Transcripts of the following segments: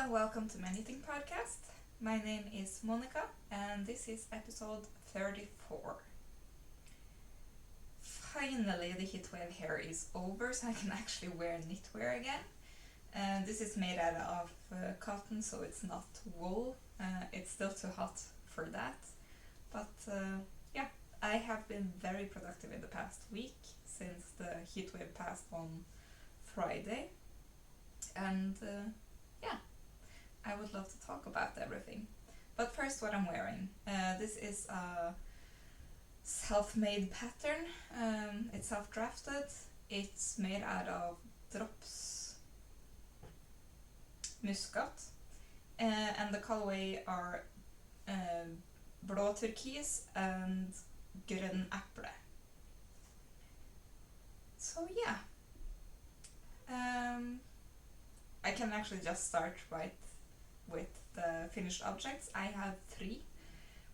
and welcome to Anything Podcast. My name is Monika and this is episode 34. Finally, the heatwave here is over, so I can actually wear knitwear again. This is made out of cotton, so it's not wool. It's still too hot for that. But yeah, I have been very productive in the past week since the heatwave passed on Friday. And yeah, I would love to talk about everything. But first, what I'm wearing. This is a self-made pattern. It's self-drafted. It's made out of drops Muskat. And the colorway are blå Turkis and grønn Eple. So yeah. I can actually just start right with the finished objects. I have 3,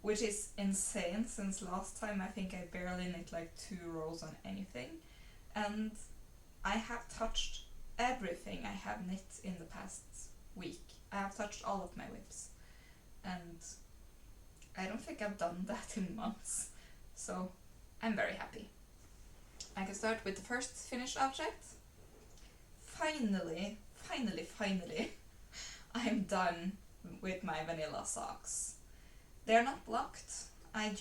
which is insane since last time I think I barely knit like 2 rows on anything. And I have touched everything I have knit in the past week. I have touched all of my whips. And I don't think I've done that in months. So I'm very happy. I can start with the first finished object. Finally, I'm done with my vanilla socks. They're not blocked. I've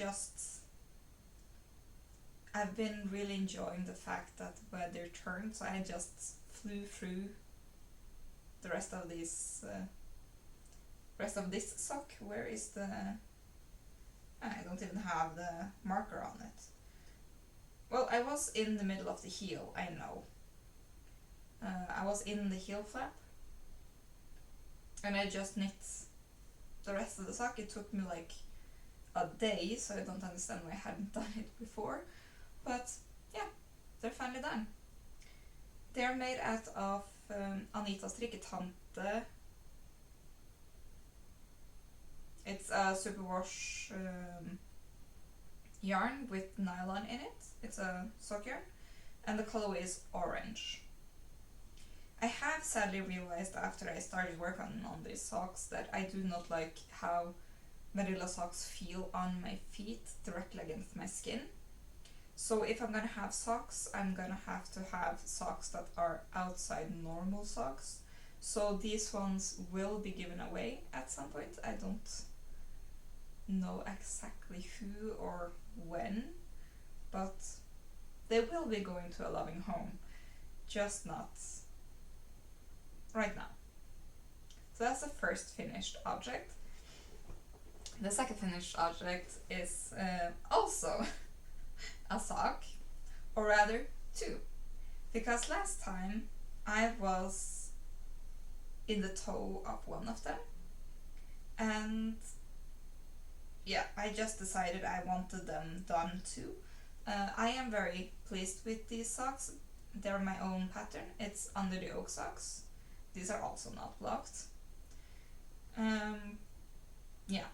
been really enjoying the fact that weather turned, so I just flew through the rest of this sock. Where is the... I don't even have the marker on it. Well, I was in the middle of the heel, I know. I was in the heel flap and I just knit the rest of the sock. It took me like a day, so I don't understand why I hadn't done it before. But yeah, they're finally done. They're made out of Anita Strikketante. It's a superwash yarn with nylon in it. It's a sock yarn and the colorway is orange. I have sadly realized after I started working on these socks that I do not like how vanilla socks feel on my feet directly against my skin. So if I'm gonna have socks, I'm gonna have to have socks that are outside normal socks. So these ones will be given away at some point. I don't know exactly who or when, but they will be going to a loving home, just not right now. So that's the first finished object. The second finished object is also a sock, or rather 2, because last time I was in the toe of one of them, and yeah, I just decided I wanted them done too. I am very pleased with these socks. They're my own pattern. It's under the oak socks. These are also not blocked. Yeah,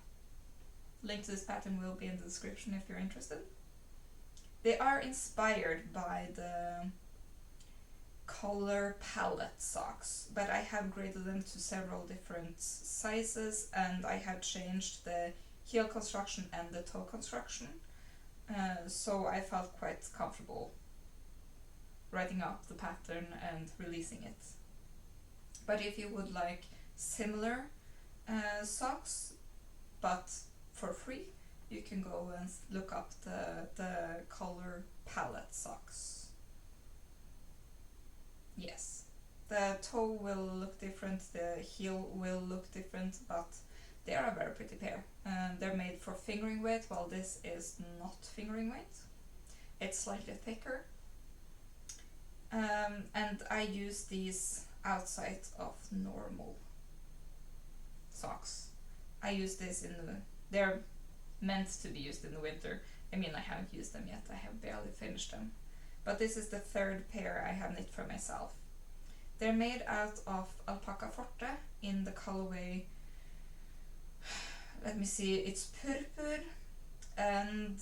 link to this pattern will be in the description if you're interested. They are inspired by the color palette socks, but I have graded them to several different sizes and I have changed the heel construction and the toe construction. So I felt quite comfortable writing up the pattern and releasing it. But if you would like similar socks, but for free, you can go and look up the color palette socks. Yes, the toe will look different, the heel will look different, but they are a very pretty pair. They're made for fingering weight, while this is not fingering weight. It's slightly thicker. And I use these outside of normal socks. I use this they're meant to be used in the winter. I mean, I haven't used them yet, I have barely finished them. But this is the 3rd pair I have knit for myself. They're made out of Alpakka Forte in the colorway, let me see, it's Purpur and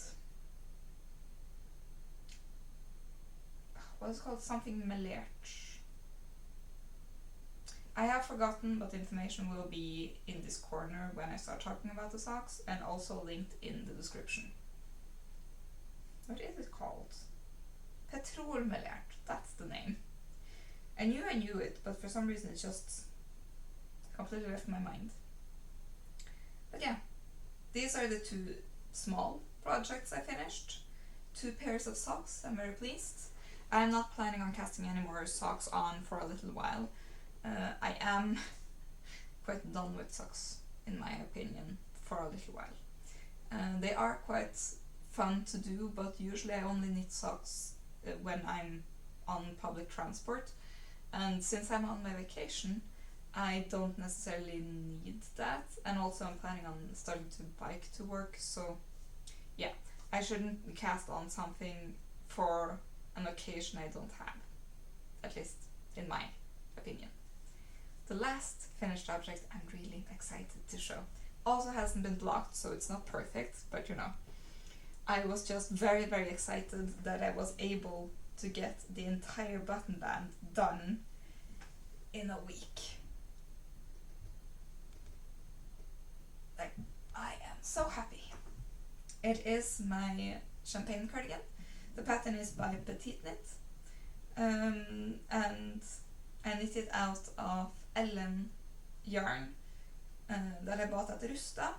what is it called? Something Melert. I have forgotten, but the information will be in this corner when I start talking about the socks, and also linked in the description. What is it called? Petrol Melert, that's the name. I knew it, but for some reason it just completely left my mind. But yeah, these are the two small projects I finished. 2 pairs of socks, I'm very pleased. I'm not planning on casting any more socks on for a little while. I am quite done with socks, in my opinion, for a little while. They are quite fun to do, but usually I only knit socks when I'm on public transport. And since I'm on my vacation, I don't necessarily need that. And also I'm planning on starting to bike to work, so yeah, I shouldn't cast on something for an occasion I don't have, at least in my opinion. The last finished object I'm really excited to show. Also hasn't been blocked, so it's not perfect, but you know. I was just very, very excited that I was able to get the entire button band done in a week. Like, I am so happy. It is my champagne cardigan. The pattern is by Petiteknit, and I knit it out of Ellen yarn that I bought at Rusta.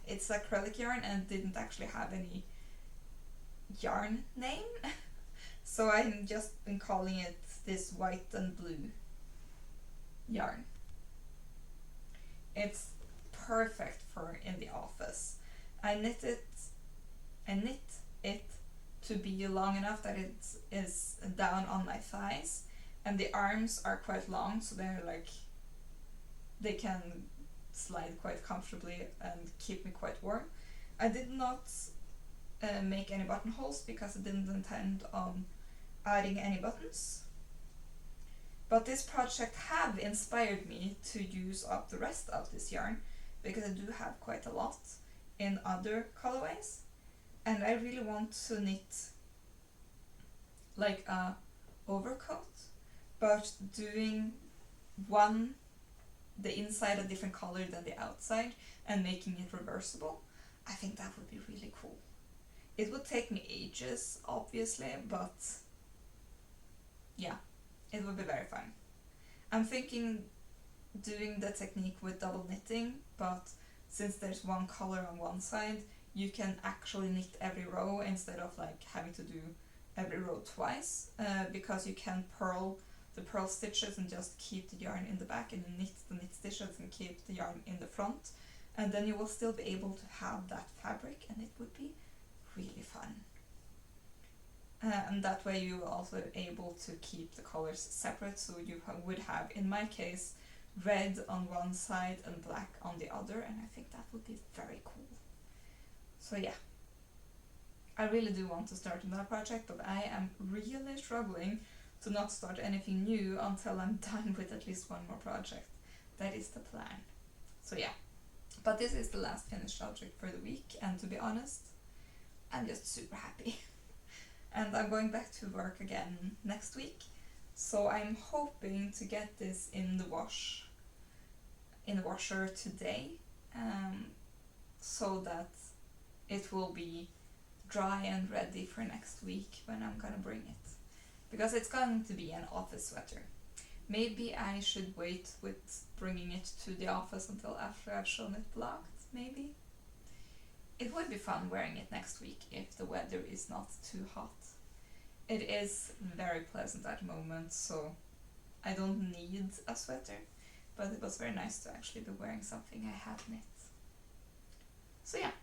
It's acrylic yarn and didn't actually have any yarn name, so I've just been calling it this white and blue yarn. It's perfect for in the office. I knit it to be long enough that it is down on my thighs, and the arms are quite long, so they're like, they can slide quite comfortably and keep me quite warm. I did not make any buttonholes because I didn't intend on adding any buttons, but this project have inspired me to use up the rest of this yarn, because I do have quite a lot in other colorways, and I really want to knit like a overcoat, but doing the inside a different color than the outside and making it reversible. I think that would be really cool. It would take me ages, obviously, but yeah, it would be very fun. I'm thinking doing the technique with double knitting, but since there's one color on one side, you can actually knit every row instead of like having to do every row twice, because you can purl the purl stitches and just keep the yarn in the back, and then knit the knit stitches and keep the yarn in the front, and then you will still be able to have that fabric, and it would be really fun. And that way you will also be able to keep the colors separate, so you would have, in my case, red on one side and black on the other, and I think that would be very cool. So yeah, I really do want to start on that project, but I am really struggling to not start anything new until I'm done with at least one more project. That is the plan. So yeah, but this is the last finished object for the week, and to be honest, I'm just super happy. And I'm going back to work again next week, so I'm hoping to get this in the washer today, so that it will be dry and ready for next week when I'm gonna bring it, because it's going to be an office sweater. Maybe I should wait with bringing it to the office until after I've shown it blocked, maybe. It would be fun wearing it next week if the weather is not too hot. It is very pleasant at the moment, so I don't need a sweater, but it was very nice to actually be wearing something I have knit. So yeah,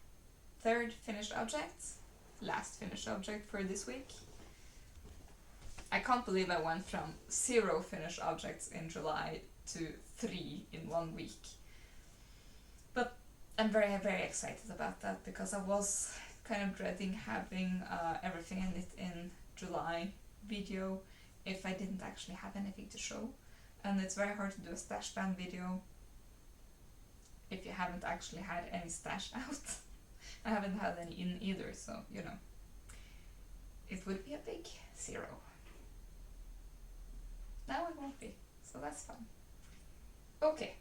third finished object, last finished object for this week. I can't believe I went from 0 finished objects in July to 3 in 1 week. But I'm very, very excited about that, because I was kind of dreading having everything I knit in July video if I didn't actually have anything to show. And it's very hard to do a stash band video if you haven't actually had any stash out. I haven't had any in either, so you know, it would be a big 0. so that's fun. Okay,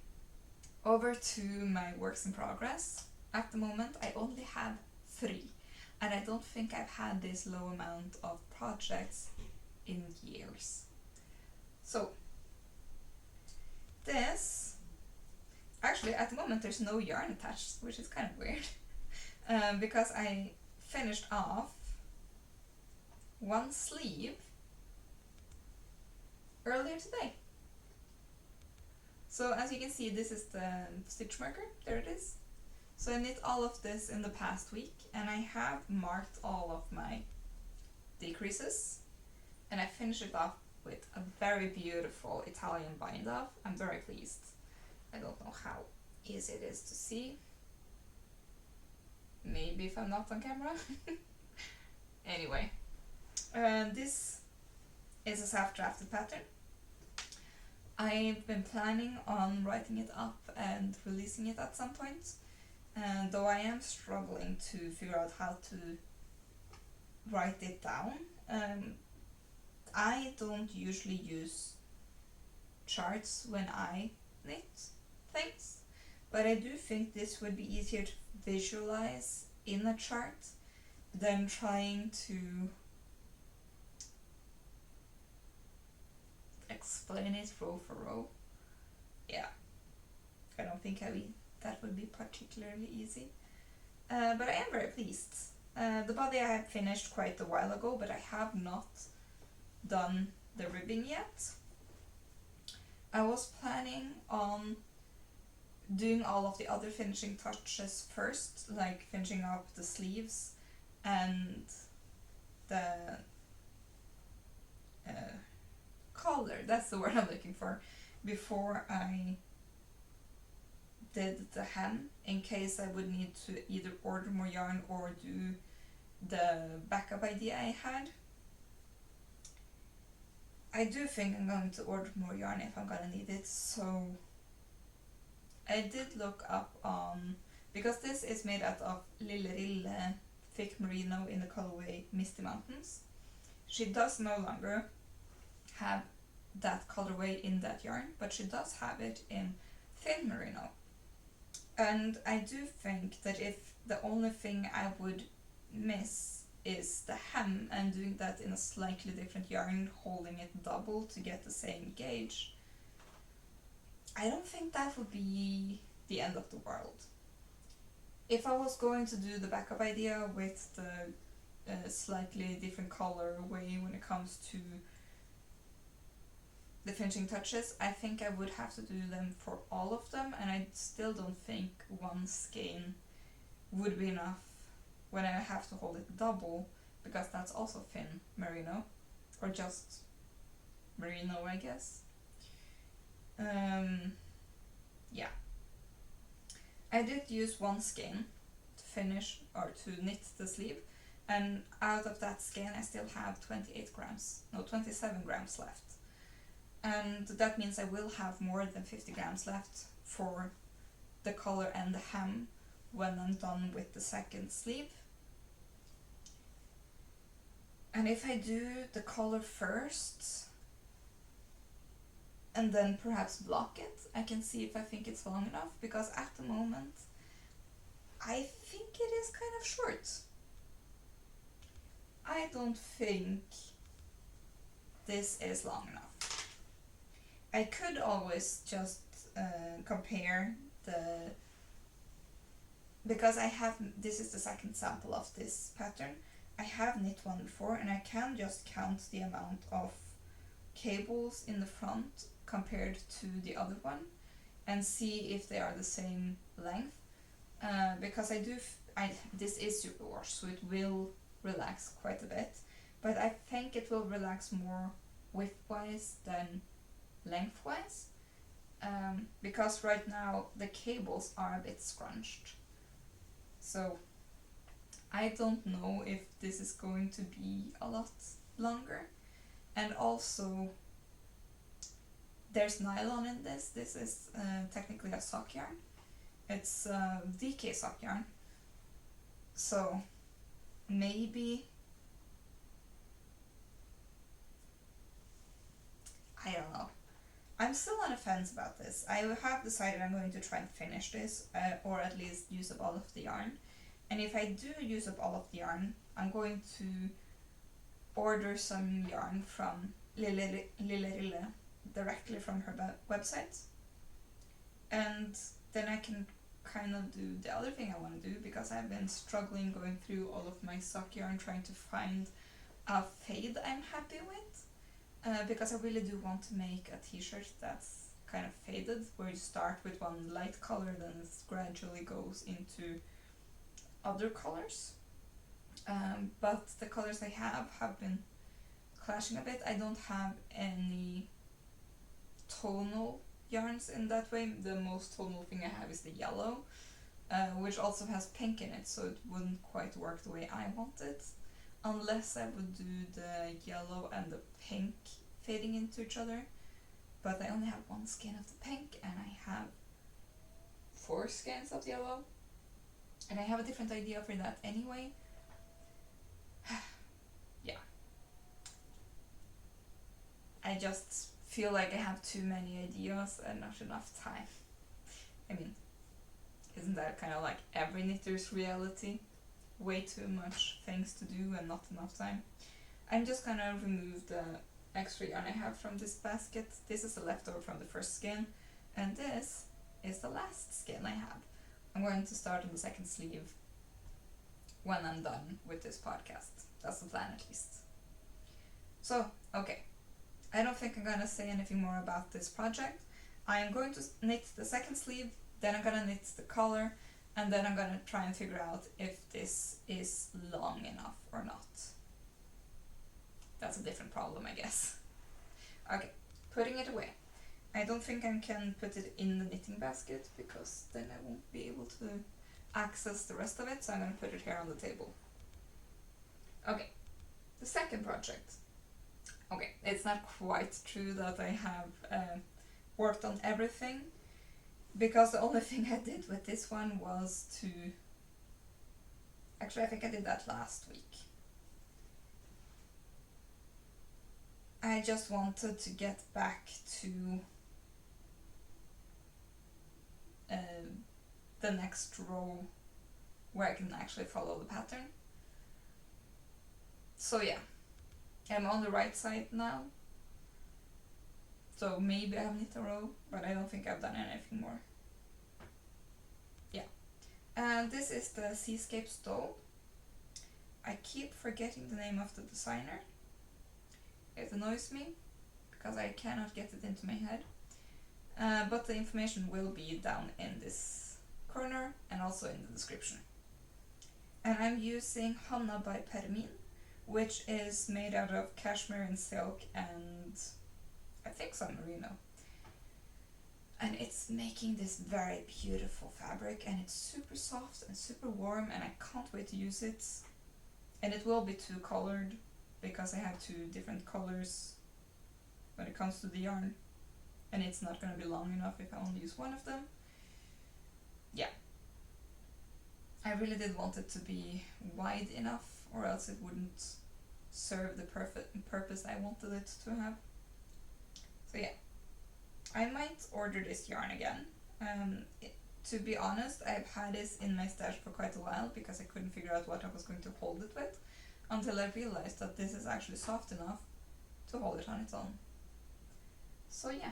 over to my works in progress. At the moment I only have 3, and I don't think I've had this low amount of projects in years. So this, actually at the moment there's no yarn attached, which is kind of weird, because I finished off one sleeve earlier today. So as you can see, this is the stitch marker, there it is. So I knit all of this in the past week, and I have marked all of my decreases, and I finished it off with a very beautiful Italian bind off. I'm very pleased. I don't know how easy it is to see. Maybe if I'm not on camera. Anyway, this is a self-drafted pattern. I've been planning on writing it up and releasing it at some point, and though I am struggling to figure out how to write it down. I don't usually use charts when I knit things, but I do think this would be easier to visualize in a chart than trying to explain it row for row. Yeah, I don't think that would be particularly easy, but I am very pleased. The body I had finished quite a while ago, but I have not done the ribbing yet. I was planning on doing all of the other finishing touches first, like finishing up the sleeves and the collar, that's the word I'm looking for, before I did the hem, in case I would need to either order more yarn or do the backup idea I had. I do think I'm going to order more yarn if I'm gonna need it, so I did look up on, because this is made out of Lille thick merino in the colorway Misty Mountains. She does no longer have that colorway in that yarn, but she does have it in thin merino. And I do think that if the only thing I would miss is the hem, and doing that in a slightly different yarn, holding it double to get the same gauge, I don't think that would be the end of the world. If I was going to do the backup idea with the slightly different colorway when it comes to the finishing touches, I think I would have to do them for all of them, and I still don't think one skein would be enough when I have to hold it double, because that's also thin merino, or just merino, I guess. Yeah. I did use one skein to finish, or to knit the sleeve, and out of that skein I still have 27 grams left. And that means I will have more than 50 grams left for the collar and the hem when I'm done with the second sleeve. And if I do the collar first and then perhaps block it, I can see if I think it's long enough, because at the moment I think it is kind of short. I don't think this is long enough. I could always just compare because this is the second sample of this pattern. I have knit one before, and I can just count the amount of cables in the front compared to the other one and see if they are the same length, because this is superwash, so it will relax quite a bit, but I think it will relax more width-wise than lengthwise, because right now the cables are a bit scrunched. So I don't know if this is going to be a lot longer. And also there's nylon in this. This is technically a sock yarn. It's DK sock yarn. So maybe, I don't know. I'm still on the fence about this. I have decided I'm going to try and finish this, or at least use up all of the yarn. And if I do use up all of the yarn, I'm going to order some yarn from Lille directly from her website. And then I can kind of do the other thing I want to do, because I've been struggling going through all of my sock yarn trying to find a fade I'm happy with, because I really do want to make a t-shirt that's kind of faded, where you start with one light color, then it gradually goes into other colors. But the colors I have been clashing a bit. I don't have any tonal yarns in that way. The most tonal thing I have is the yellow, which also has pink in it, so it wouldn't quite work the way I want it, unless I would do the yellow and the pink fading into each other. But I only have one skein of the pink, and I have 4 skeins of the yellow, and I have a different idea for that anyway. Yeah. I just feel like I have too many ideas and not enough time. I mean, isn't that kind of like every knitter's reality? Way too much things to do and not enough time. I'm just gonna remove the extra yarn I have from this basket. This is a leftover from the first skein, and this is the last skein I have. I'm going to start on the second sleeve when I'm done with this podcast. That's the plan, at least. So, okay. I don't think I'm gonna say anything more about this project. I am going to knit the second sleeve, then I'm gonna knit the collar, and then I'm gonna try and figure out if this is long enough or not. That's a different problem, I guess. Okay, putting it away. I don't think I can put it in the knitting basket, because then I won't be able to access the rest of it, so I'm gonna put it here on the table. Okay, the second project. Okay, it's not quite true that I have worked on everything, because the only thing I did with this one was to... Actually, I think I did that last week. I just wanted to get back to the next row where I can actually follow the pattern. So yeah, I'm on the right side now. So maybe I have knit a row, but I don't think I've done anything more. Yeah. And this is the Seascape stole. I keep forgetting the name of the designer. It annoys me, because I cannot get it into my head. But the information will be down in this corner and also in the description. And I'm using Hanna by Permin, which is made out of cashmere and silk and I think some merino. And it's making this very beautiful fabric, and it's super soft and super warm, and I can't wait to use it. And it will be 2-colored, because I have 2 different colors when it comes to the yarn, and it's not going to be long enough if I only use one of them. Yeah. I really did want it to be wide enough, or else it wouldn't serve the purpose I wanted it to have. So yeah, I might order this yarn again. To be honest, I've had this in my stash for quite a while, because I couldn't figure out what I was going to hold it with, until I realized that this is actually soft enough to hold it on its own. So yeah.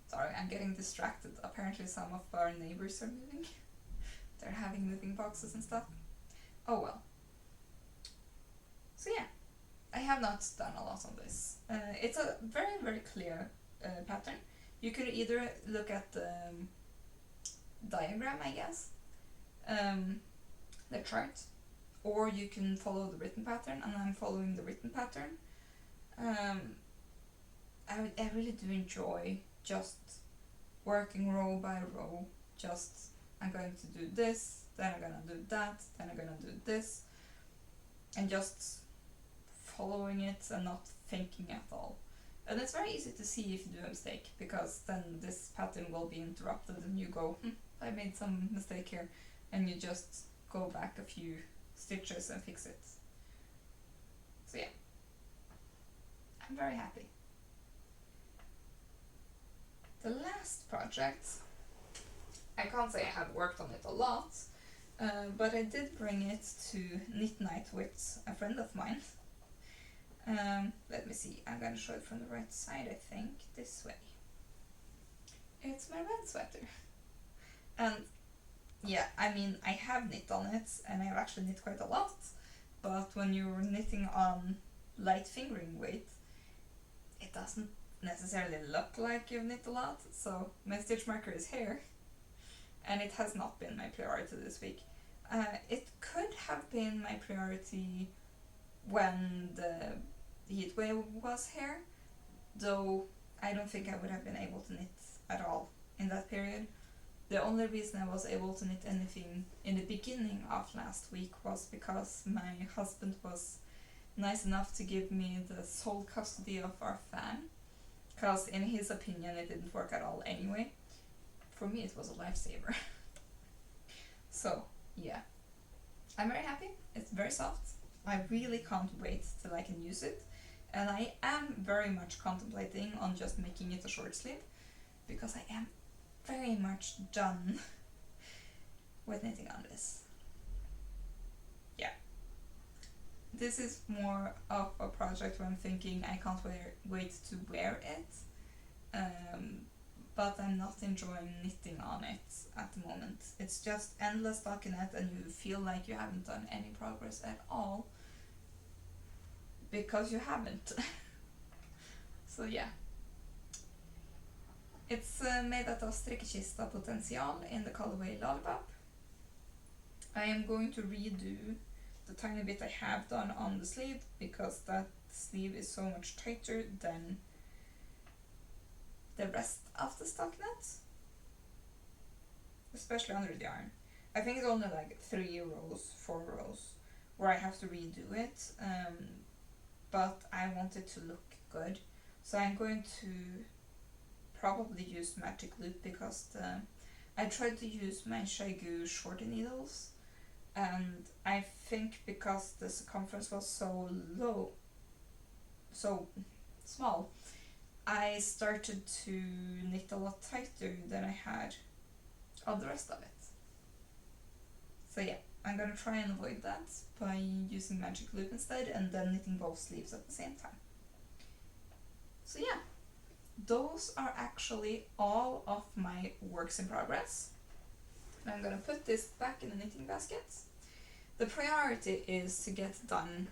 Sorry, I'm getting distracted. Apparently some of our neighbors are moving. They're having moving boxes and stuff. Oh well. So yeah, I have not done a lot on this. It's a very, very clear pattern. You could either look at the diagram, I guess, the chart, or you can follow the written pattern, and I'm following the written pattern. I really do enjoy just working row by row. Just, I'm going to do this, then I'm gonna do that, then I'm gonna do this, and just following it and not thinking at all. And it's very easy to see if you do a mistake, because then this pattern will be interrupted and you go, I made some mistake here, and you just go back a few stitches and fix it. So yeah, I'm very happy. last project. I can't say I have worked on it a lot, but I did bring it to knit night with a friend of mine. Let me see, I'm gonna show it from the right side, I think, this way. It's my red sweater. And yeah, I mean, I have knit on it, and I've actually knit quite a lot, but when you're knitting on light fingering weight, it doesn't necessarily look like you've knit a lot, so my stitch marker is here, and it has not been my priority this week. It could have been my priority when the heat wave was here, though I don't think I would have been able to knit at all in that period. The only reason I was able to knit anything in the beginning of last week was because my husband was nice enough to give me the sole custody of our fan, because in his opinion it didn't work at all anyway. For me it was a lifesaver. So yeah, I'm very happy. It's very soft. I really can't wait till I can use it, and I am very much contemplating on just making it a short sleeve, because I am very much done with knitting on this. Yeah. This is more of a project where I'm thinking I can't wait to wear it, but I'm not enjoying knitting on it at the moment. It's just endless stockinette, and you feel like you haven't done any progress at all because you haven't. So yeah. It's made out of Strikkekista Potensial in the colorway Lollipop. I am going to redo the tiny bit I have done on the sleeve, because that sleeve is so much tighter than the rest of the stockinette, especially under the yarn. I think it's only like 3 rows, 4 rows where I have to redo it, but I want it to look good, so I'm going to probably use magic loop, because I tried to use my Shaigu shorty needles, and I think because the circumference was so small, I started to knit a lot tighter than I had on the rest of it. So yeah, I'm gonna try and avoid that by using magic loop instead, and then knitting both sleeves at the same time. So yeah, those are actually all of my works in progress. I'm gonna put this back in the knitting basket. The priority is to get done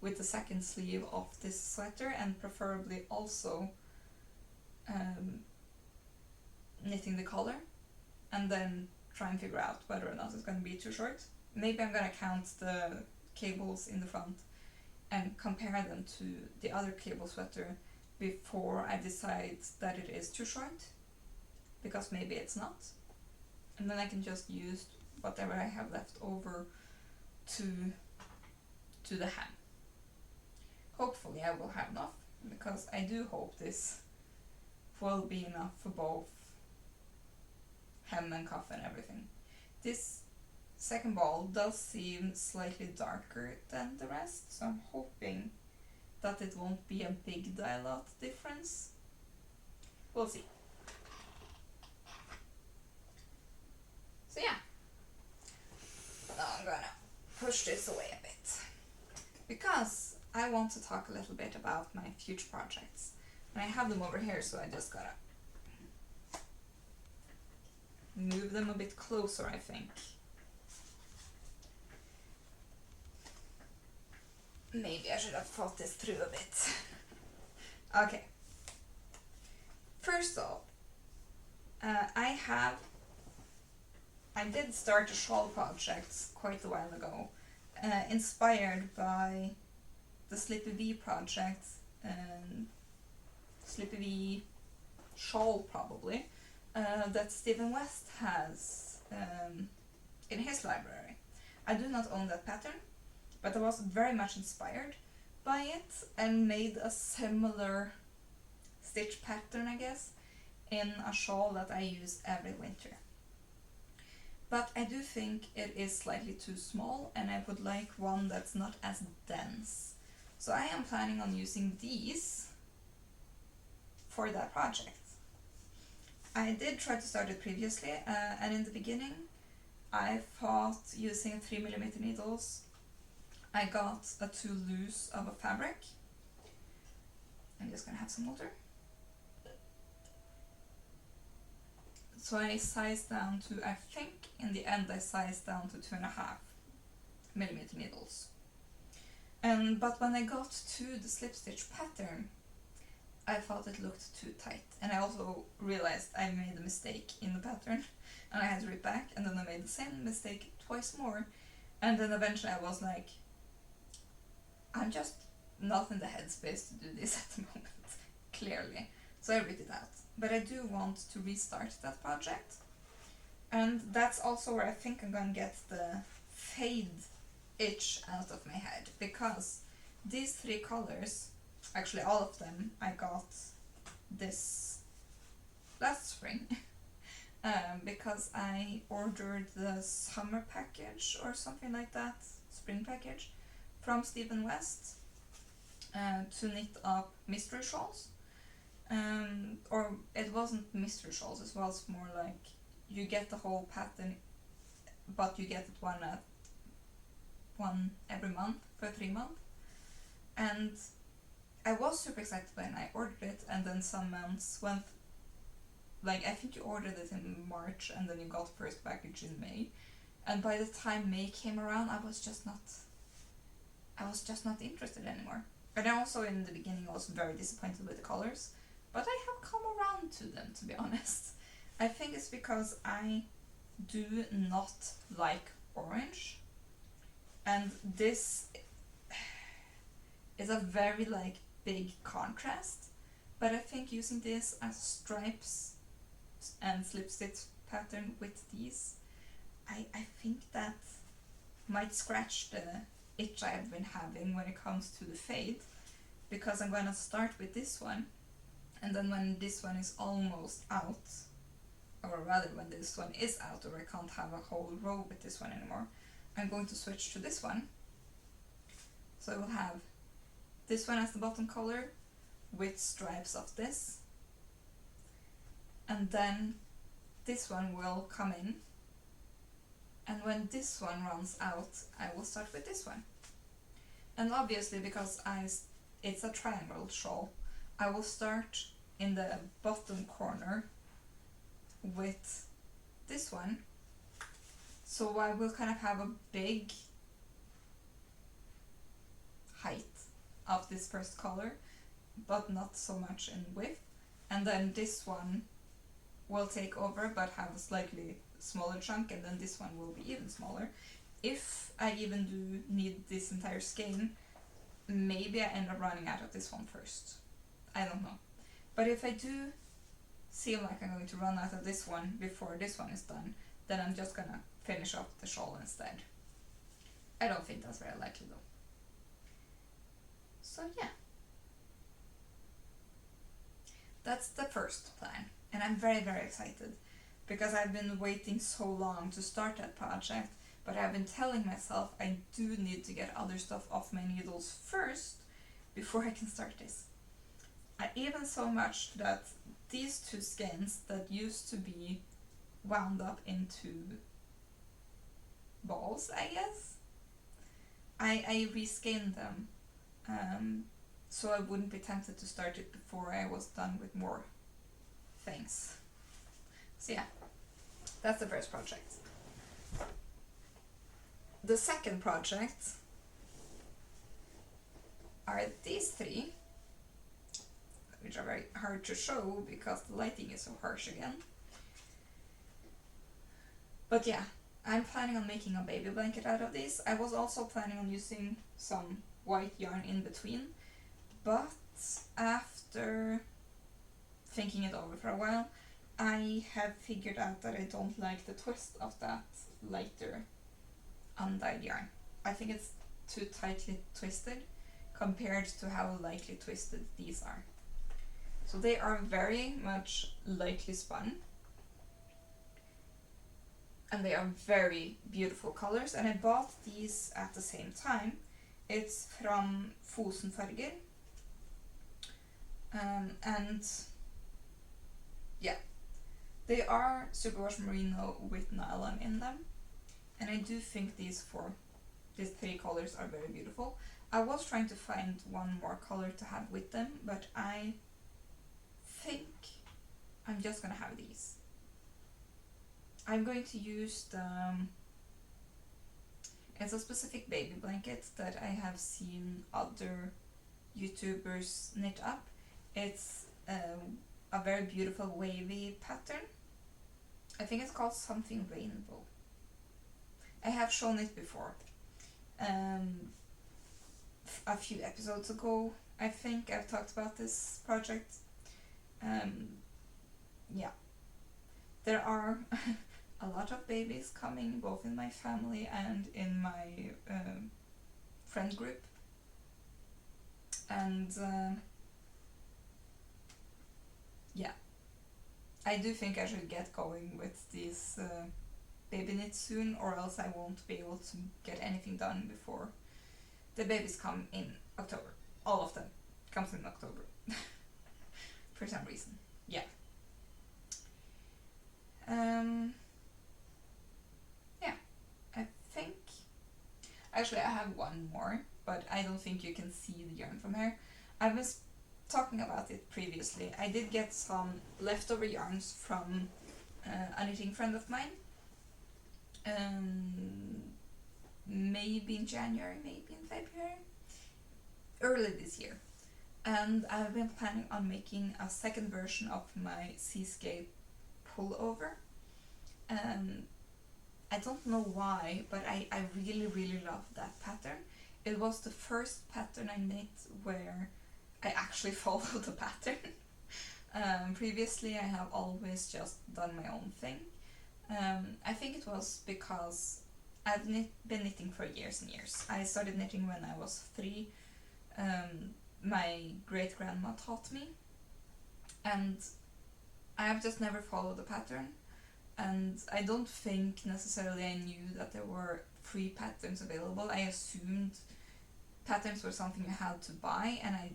with the second sleeve of this sweater, and preferably also knitting the collar, and then try and figure out whether or not it's going to be too short. Maybe I'm going to count the cables in the front and compare them to the other cable sweater before I decide that it is too short, because maybe it's not. And then I can just use whatever I have left over to the hem. Hopefully I will have enough, because I do hope this will be enough for both hem and cuff and everything. This second ball does seem slightly darker than the rest, so I'm hoping that it won't be a big dye-lot difference. We'll see. So yeah, now I'm gonna push this away a bit, because I want to talk a little bit about my future projects. And I have them over here, so I just gotta move them a bit closer, I think. Maybe I should have thought this through a bit. Okay. First off, I did start a shawl project quite a while ago, inspired by the Slippy V project, Slippy V shawl probably, that Stephen West has in his library. I do not own that pattern, but I was very much inspired by it and made a similar stitch pattern, I guess, in a shawl that I use every winter. But I do think it is slightly too small, and I would like one that's not as dense. So I am planning on using these for that project. I did try to start it previously, and in the beginning I thought using 3mm needles. I got a too loose of a fabric. I'm just gonna have some water. So I sized down to, I think in the end I sized down to 2.5mm needles. But when I got to the slip stitch pattern, I thought it looked too tight. And I also realized I made a mistake in the pattern and I had to rip back, and then I made the same mistake twice more. And then eventually I was like, I'm just not in the headspace to do this at the moment, clearly. So I ripped it out. But I do want to restart that project. And that's also where I think I'm gonna get the fade itch out of my head, because these 3 colors, actually all of them, I got this last spring. Because I ordered the summer package or something like that, spring package, from Stephen West to knit up mystery shawls. Or it wasn't mystery shawls, it was more like you get the whole pattern, but you get it one every month for 3 months. And I was super excited when I ordered it, and then some months went, like I think you ordered it in March and then you got first package in May, and by the time May came around I was just not interested anymore. And I also in the beginning was very disappointed with the colors, but I have come around to them, to be honest. I think it's because I do not like orange, and this is a very like big contrast, but I think using this as stripes and slip stitch pattern with these, I think that might scratch the itch I've been having when it comes to the fade, because I'm gonna start with this one, and then when this one is almost out, or rather when this one is out, or I can't have a whole row with this one anymore, I'm going to switch to this one. So I will have this one as the bottom color with stripes of this, and then this one will come in, and when this one runs out I will start with this one. And obviously because it's a triangle shawl, I will start in the bottom corner with this one, so I will kind of have a big height of this first color, but not so much in width, and then this one will take over but have a slightly smaller chunk, and then this one will be even smaller. If I even do need this entire skein, maybe I end up running out of this one first. I don't know. But if I do seem like I'm going to run out of this one before this one is done, then I'm just gonna finish off the shawl instead. I don't think that's very likely though. So yeah. That's the first plan, and I'm very, very excited because I've been waiting so long to start that project, but I've been telling myself I do need to get other stuff off my needles first before I can start this. Even so much that these 2 skeins that used to be wound up into balls, I guess, I reskinned them so I wouldn't be tempted to start it before I was done with more things. So yeah, that's the first project. The second project are these 3, which are very hard to show because the lighting is so harsh again. But yeah, I'm planning on making a baby blanket out of these. I was also planning on using some white yarn in between, but after thinking it over for a while, I have figured out that I don't like the twist of that lighter undyed yarn. I think it's too tightly twisted compared to how lightly twisted these are. So they are very much lightly spun, and they are very beautiful colors, and I bought these at the same time. It's from Fosenfarger, and yeah, They are superwash merino with nylon in them, and I do think these 3 colors are very beautiful. I was trying to find one more color to have with them, but I think I'm just gonna have these. I'm going to use it's a specific baby blanket that I have seen other YouTubers knit up. It's a very beautiful wavy pattern. I think it's called something rainbow. I have shown it before. A few episodes ago, I think I've talked about this project. Yeah. There are a lot of babies coming, both in my family and in my friend group. And yeah, I do think I should get going with these baby knits soon, or else I won't be able to get anything done before the babies come in October. All of them comes in October for some reason. Yeah. Yeah, I think actually I have one more, but I don't think you can see the yarn from here. I was talking about it previously. I did get some leftover yarns from a knitting friend of mine. Maybe in January, maybe in February, early this year. And I've been planning on making a second version of my Seascape pullover. I don't know why, but I really love that pattern. It was the first pattern I knit where I actually followed the pattern. Previously I have always just done my own thing. I think it was because I've been knitting for years and years. I started knitting when I was 3. My great-grandma taught me, and I have just never followed the pattern. And I don't think necessarily I knew that there were free patterns available. I assumed patterns were something you had to buy, and I,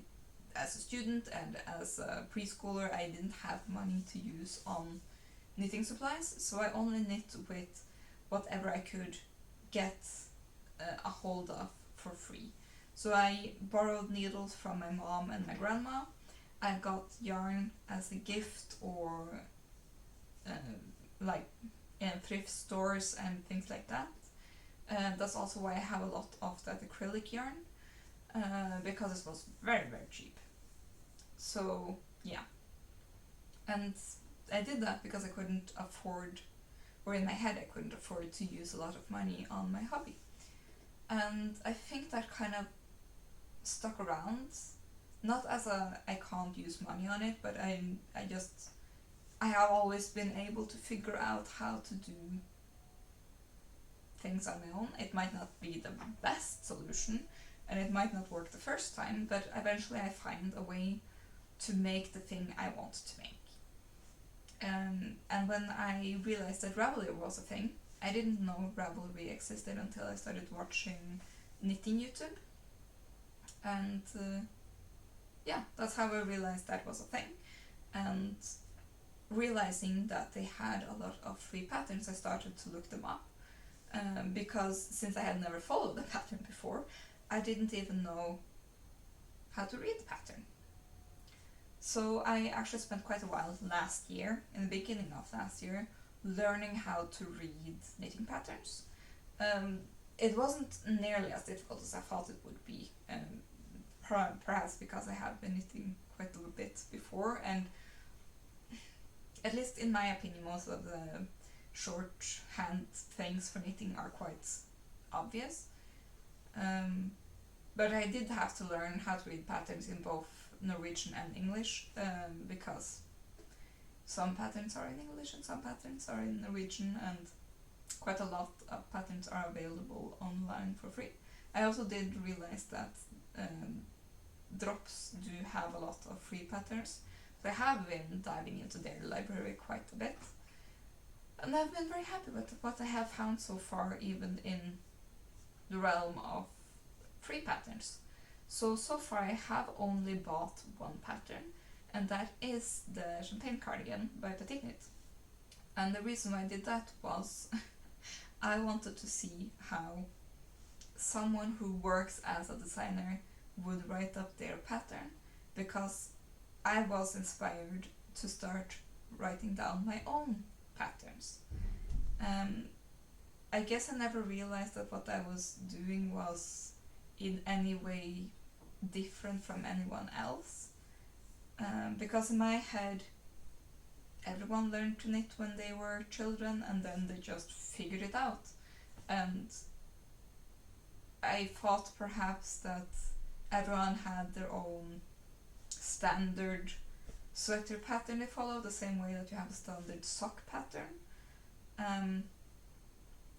as a student and as a preschooler, I didn't have money to use on knitting supplies, so I only knit with whatever I could get a hold of for free. So I borrowed needles from my mom and my grandma. I got yarn as a gift or like in thrift stores and things like that. That's also why I have a lot of that acrylic yarn, because it was very cheap. So yeah, and I did that because I couldn't afford, or in my head I couldn't afford to use a lot of money on my hobby. And I think that kind of stuck around, not as a I can't use money on it, but I have always been able to figure out how to do things on my own. It might not be the best solution, and it might not work the first time, but eventually I find a way to make the thing I want to make. And when I realized that Ravelry was a thing, I didn't know Ravelry existed until I started watching knitting YouTube. And yeah, that's how I realized that was a thing. And realizing that they had a lot of free patterns, I started to look them up. Because since I had never followed the pattern before, I didn't even know how to read the pattern. So I actually spent quite a while last year, in the beginning of last year, learning how to read knitting patterns. It wasn't nearly as difficult as I thought it would be, perhaps because I have been knitting quite a little bit before, and at least in my opinion most of the shorthand things for knitting are quite obvious. But I did have to learn how to read patterns in both Norwegian and English, because some patterns are in English and some patterns are in Norwegian, and quite a lot of patterns are available online for free. I also did realize that Drops do have a lot of free patterns, so I have been diving into their library quite a bit, and I've been very happy with what I have found so far, even in the realm of free patterns. So far I have only bought one pattern, and that is the Champagne cardigan by Petiteknit. And the reason why I did that was I wanted to see how someone who works as a designer would write up their pattern, because I was inspired to start writing down my own patterns. I guess I never realized that what I was doing was in any way different from anyone else, because in my head everyone learned to knit when they were children and then they just figured it out, and I thought perhaps that everyone had their own standard sweater pattern they follow, the same way that you have a standard sock pattern,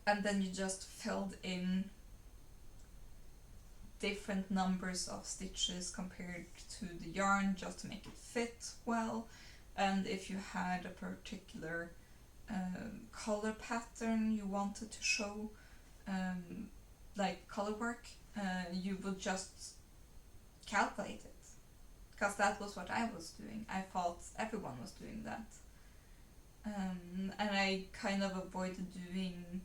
and then you just filled in different numbers of stitches compared to the yarn just to make it fit well. And if you had a particular color pattern you wanted to show, like color work, you would just calculate it, because that was what I was doing. I thought everyone was doing that, and I kind of avoided doing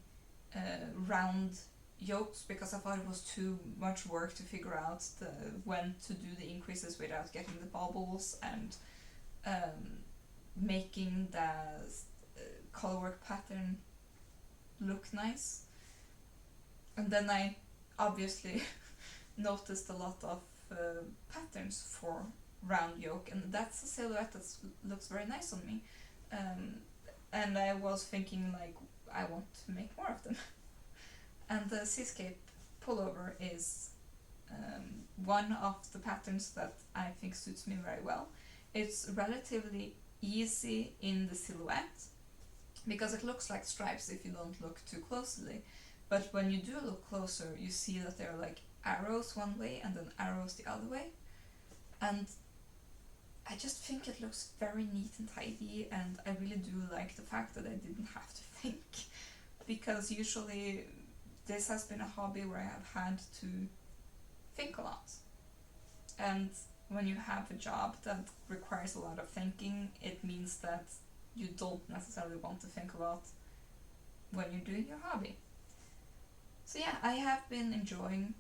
round yokes because I thought it was too much work to figure out when to do the increases without getting the bubbles and making the colorwork pattern look nice. And then I obviously noticed a lot of patterns for round yoke, and that's a silhouette that looks very nice on me, and I was thinking like I want to make more of them. And the Seascape pullover is one of the patterns that I think suits me very well. It's relatively easy in the silhouette because it looks like stripes if you don't look too closely, but when you do look closer you see that there are like arrows one way and then arrows the other way, and I just think it looks very neat and tidy, and I really do like the fact that I didn't have to think, because usually this has been a hobby where I have had to think a lot, and when you have a job that requires a lot of thinking, it means that you don't necessarily want to think a lot when you're doing your hobby. So yeah, I have been enjoying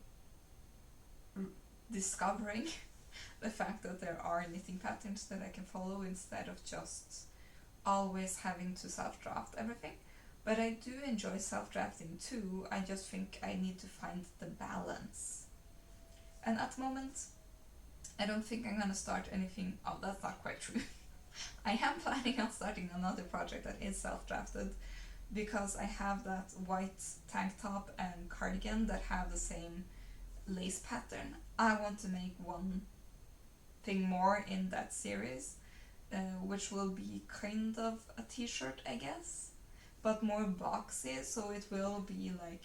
discovering the fact that there are knitting patterns that I can follow instead of just always having to self-draft everything. But I do enjoy self-drafting too, I just think I need to find the balance. And at the moment, I don't think I'm gonna start anything. Oh, that's not quite true. I am planning on starting another project that is self-drafted, because I have that white tank top and cardigan that have the same lace pattern. I want to make one thing more in that series, which will be kind of a t-shirt, I guess, but more boxy, so it will be like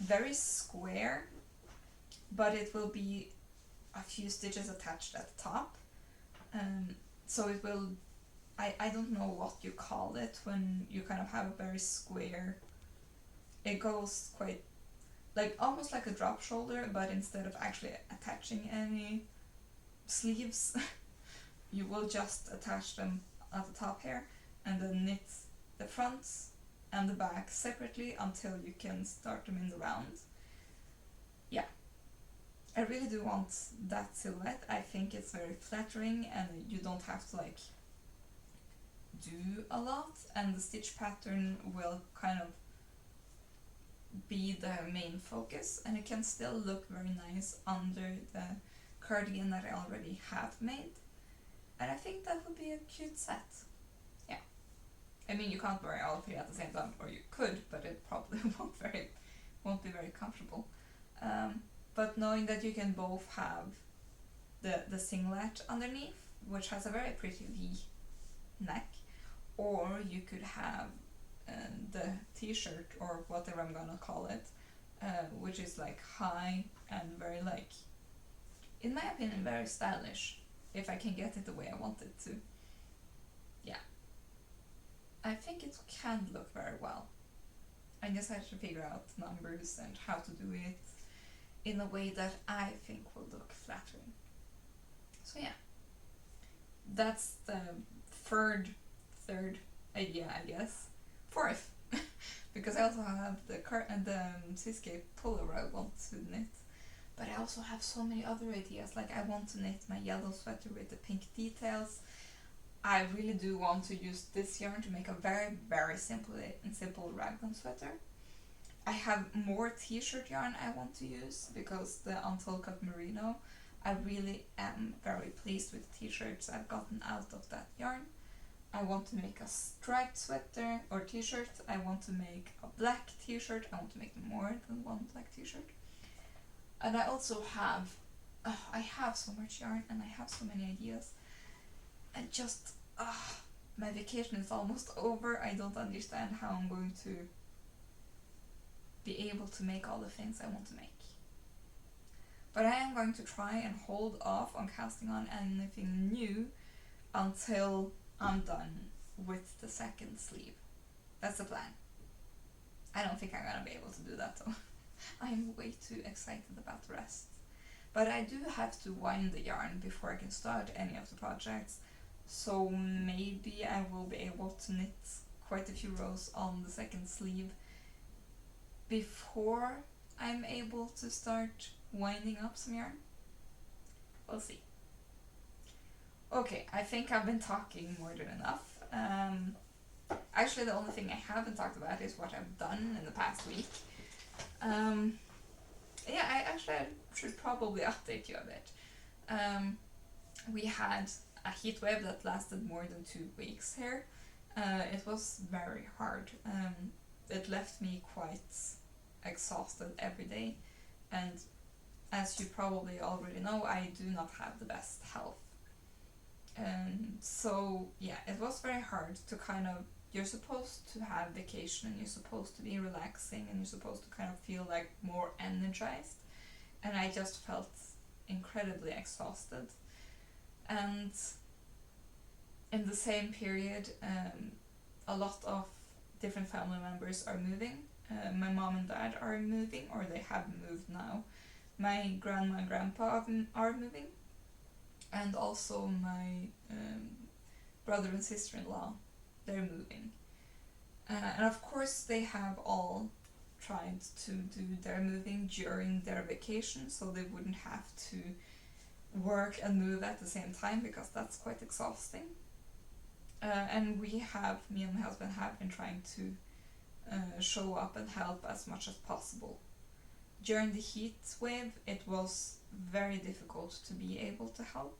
very square, but it will be a few stitches attached at the top. So it will, I don't know what you call it when you kind of have a very square, it goes quite like almost like a drop shoulder, but instead of actually attaching any sleeves you will just attach them at the top here and then knit the fronts and the back separately until you can start them in the round. Yeah, I really do want that silhouette. I think it's very flattering and you don't have to like do a lot, and the stitch pattern will kind of be the main focus, and it can still look very nice under the cardigan that I already have made, and I think that would be a cute set. Yeah, I mean you can't wear all three at the same time, or you could, but it probably won't be very comfortable. But knowing that you can both have the singlet underneath, which has a very pretty V neck, or you could have the t-shirt or whatever I'm gonna call it, which is like high and very like, in my opinion, very stylish, if I can get it the way I want it to. Yeah, I think it can look very well. I just have to figure out numbers and how to do it in a way that I think will look flattering. So yeah, that's the third idea, I guess. fourth, because I also have the Seascape pullover I want to knit. But I also have so many other ideas, like I want to knit my yellow sweater with the pink details. I really do want to use this yarn to make a very, very simple raglan sweater. I have more t-shirt yarn I want to use, because the Cut Merino, I really am very pleased with the t-shirts I've gotten out of that yarn. I want to make a striped sweater or t-shirt. I want to make a black t-shirt. I want to make more than one black t-shirt. And I also have, I have so much yarn and I have so many ideas. And just, my vacation is almost over. I don't understand how I'm going to be able to make all the things I want to make. But I am going to try and hold off on casting on anything new until I'm done with the second sleeve. That's the plan. I don't think I'm gonna be able to do that though. I'm way too excited about the rest. But I do have to wind the yarn before I can start any of the projects, so maybe I will be able to knit quite a few rows on the second sleeve before I'm able to start winding up some yarn. We'll see. Okay, I think I've been talking more than enough. Actually, the only thing I haven't talked about is what I've done in the past week. Yeah, I should probably update you a bit. We had a heat wave that lasted more than 2 weeks here. It was very hard. It left me quite exhausted every day, and as you probably already know, I do not have the best health. So yeah, it was very hard to kind of, you're supposed to have vacation and you're supposed to be relaxing and you're supposed to kind of feel like more energized, and I just felt incredibly exhausted. And in the same period, a lot of different family members are moving. My mom and dad are moving, or they have moved now. My grandma and grandpa are moving, and also my brother and sister-in-law, they're moving. And of course they have all tried to do their moving during their vacation, so they wouldn't have to work and move at the same time, because that's quite exhausting. And me and my husband have been trying to show up and help as much as possible. During the heat wave, it was very difficult to be able to help.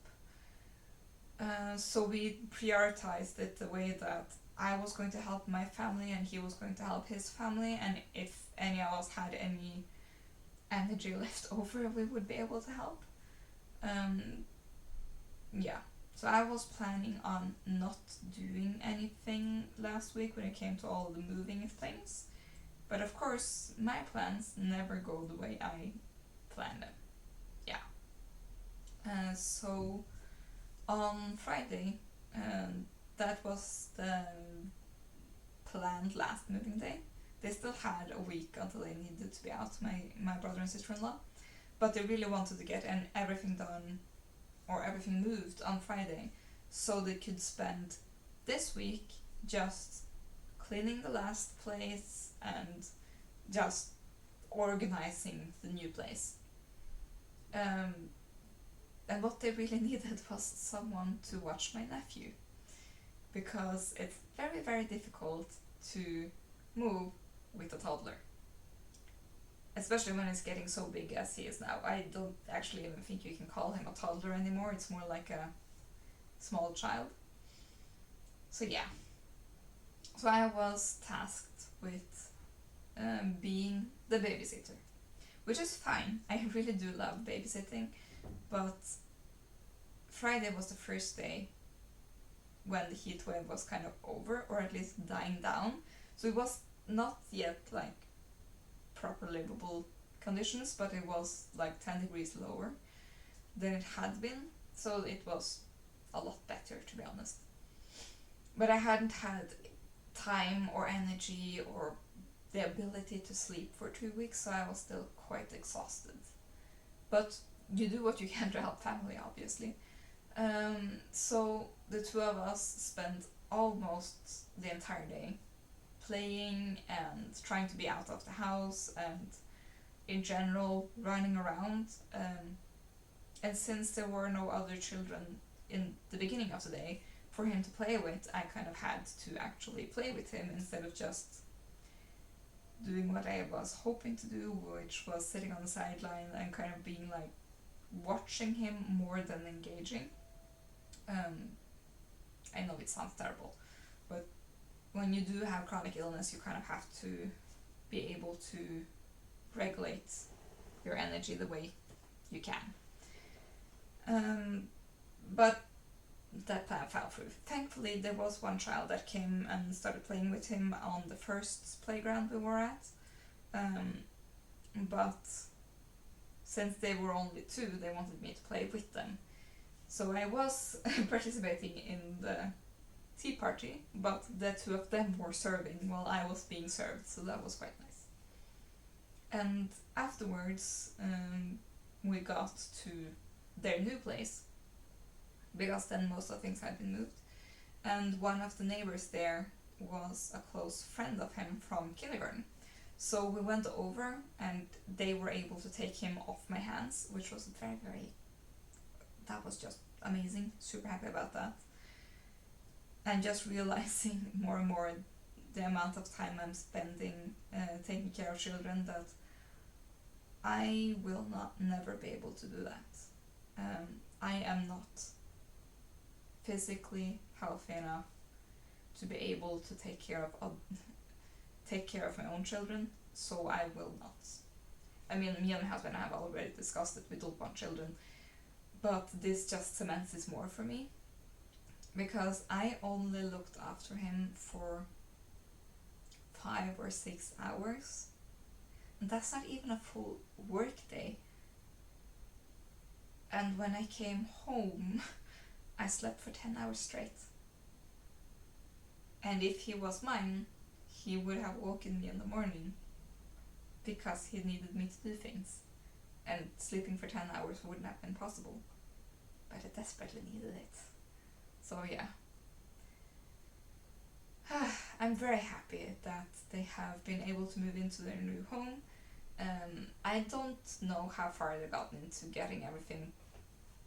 So we prioritized it the way that I was going to help my family and he was going to help his family, and if any of us had any energy left over, we would be able to help. Yeah, so I was planning on not doing anything last week when it came to all the moving things, but of course my plans never go the way I planned them. Yeah. So on Friday, that was the planned last moving day. They still had a week until they needed to be out, my brother and sister-in-law, but they really wanted to get everything done, or everything moved on Friday, so they could spend this week just cleaning the last place and just organizing the new place. And what they really needed was someone to watch my nephew, because it's very, very difficult to move with a toddler, especially when he's getting so big as he is now. I don't actually even think you can call him a toddler anymore. It's more like a small child. So yeah. So I was tasked with being the babysitter, which is fine. I really do love babysitting, but Friday was the first day when the heat wave was kind of over, or at least dying down. So it was not yet like proper livable conditions, but it was like 10 degrees lower than it had been, so it was a lot better, to be honest. But I hadn't had time or energy or the ability to sleep for 2 weeks, so I was still quite exhausted. But you do what you can to help family, obviously. So the two of us spent almost the entire day playing and trying to be out of the house and in general running around. And since there were no other children in the beginning of the day for him to play with, I kind of had to actually play with him instead of just doing what I was hoping to do, which was sitting on the sideline and kind of being like watching him more than engaging. I know it sounds terrible, but when you do have chronic illness, you kind of have to be able to regulate your energy the way you can. But that plan fell through. Thankfully, there was one child that came and started playing with him on the first playground we were at. But since they were only 2, they wanted me to play with them. So I was participating in the tea party, but the 2 of them were serving while I was being served, so that was quite nice. And afterwards, we got to their new place, because then most of the things had been moved. And one of the neighbors there was a close friend of him from kindergarten. So we went over and they were able to take him off my hands, which was that was just amazing. Super happy about that. And just realizing more and more the amount of time I'm spending taking care of children, that I will never be able to do that. I am not physically healthy enough to be able to take care of my own children, so I will not. I mean, me and my husband have already discussed it, we don't want children, but this just cements this more for me, because I only looked after him for 5 or 6 hours, and that's not even a full work day. And when I came home, I slept for 10 hours straight. And if he was mine, he would have woken me in the morning because he needed me to do things. And sleeping for 10 hours wouldn't have been possible. But I desperately needed it. So yeah. I'm very happy that they have been able to move into their new home. I don't know how far they've gotten into getting everything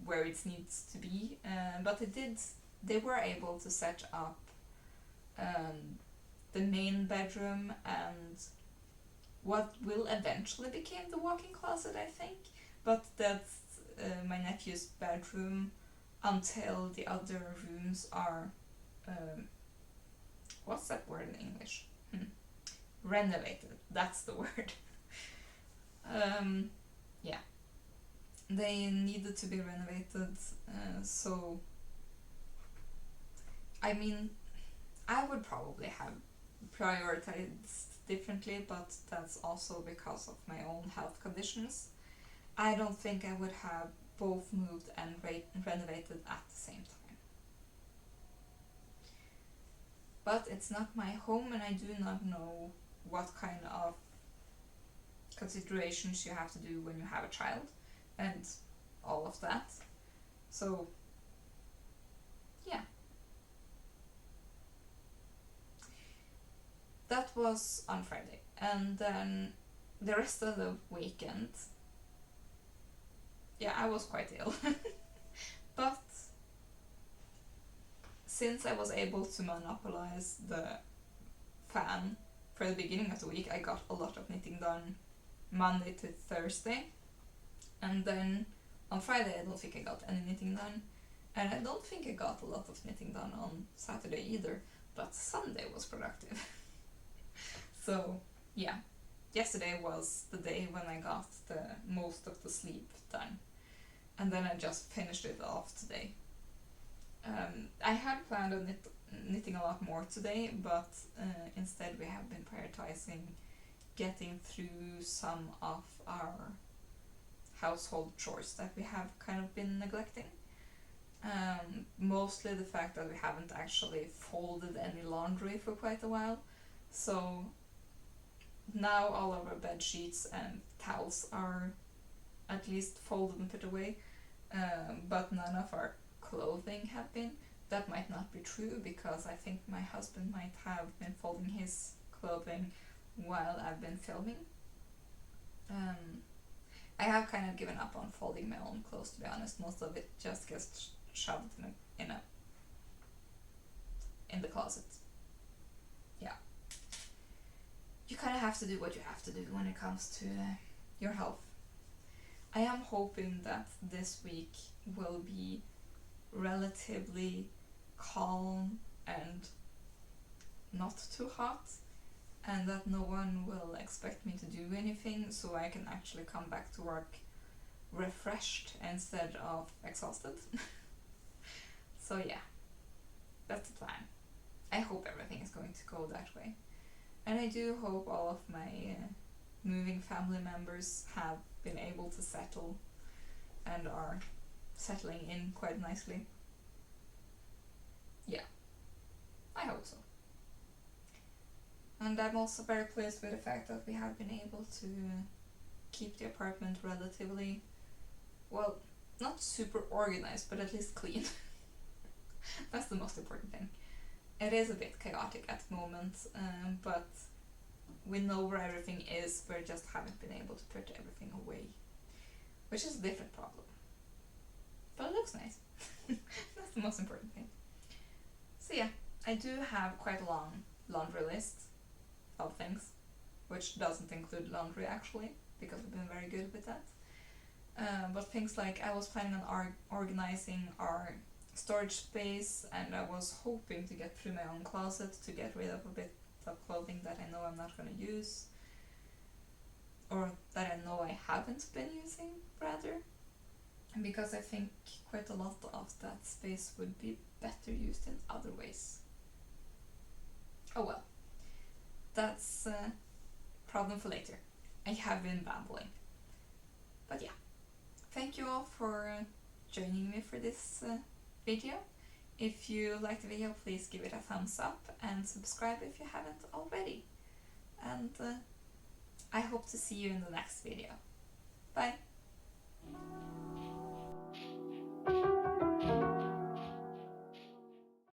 where it needs to be, but they were able to set up the main bedroom and what will eventually become the walk-in closet, I think, but that's my nephew's bedroom until the other rooms are what's that word in English? Renovated, that's the word. Yeah, they needed to be renovated, so I mean, I would probably have prioritized differently, but that's also because of my own health conditions. I don't think I would have both moved and renovated at the same time. But it's not my home, and I do not know what kind of considerations you have to do when you have a child and all of that. So yeah, that was on Friday, and then the rest of the weekend, yeah, I was quite ill. But since I was able to monopolize the fan for the beginning of the week, I got a lot of knitting done Monday to Thursday, and then on Friday I don't think I got any knitting done, and I don't think I got a lot of knitting done on Saturday either, but Sunday was productive. So yeah, yesterday was the day when I got the most of the sleep done, and then I just finished it off today. I had planned on knitting a lot more today, but instead we have been prioritizing getting through some of our household chores that we have kind of been neglecting. Mostly the fact that we haven't actually folded any laundry for quite a while. So now all of our bed sheets and towels are at least folded and put away, but none of our clothing have been. That might not be true, because I think my husband might have been folding his clothing while I've been filming. I have kind of given up on folding my own clothes, to be honest. Most of it just gets shoved in the closet. Yeah. You kind of have to do what you have to do when it comes to your health. I am hoping that this week will be relatively calm and not too hot, and that no one will expect me to do anything, so I can actually come back to work refreshed instead of exhausted. So yeah, that's the plan. I hope everything is going to go that way. And I do hope all of my moving family members have been able to settle and are settling in quite nicely. Yeah, I hope so. And I'm also very pleased with the fact that we have been able to keep the apartment relatively, well, not super organized, but at least clean. That's the most important thing. It is a bit chaotic at the moment, but we know where everything is, we just haven't been able to put everything away, which is a different problem. But it looks nice. That's the most important thing. So yeah, I do have quite a long laundry list of things, which doesn't include laundry actually, because we've been very good with that. But things like I was planning on organizing our storage space, and I was hoping to get through my own closet to get rid of a bit of clothing that I know I'm not going to use, or that I know I haven't been using rather, because I think quite a lot of that space would be better used in other ways. Oh well, that's a problem for later. I have been babbling. But yeah, thank you all for joining me for this video. If you liked the video, please give it a thumbs up and subscribe if you haven't already. And I hope to see you in the next video. Bye!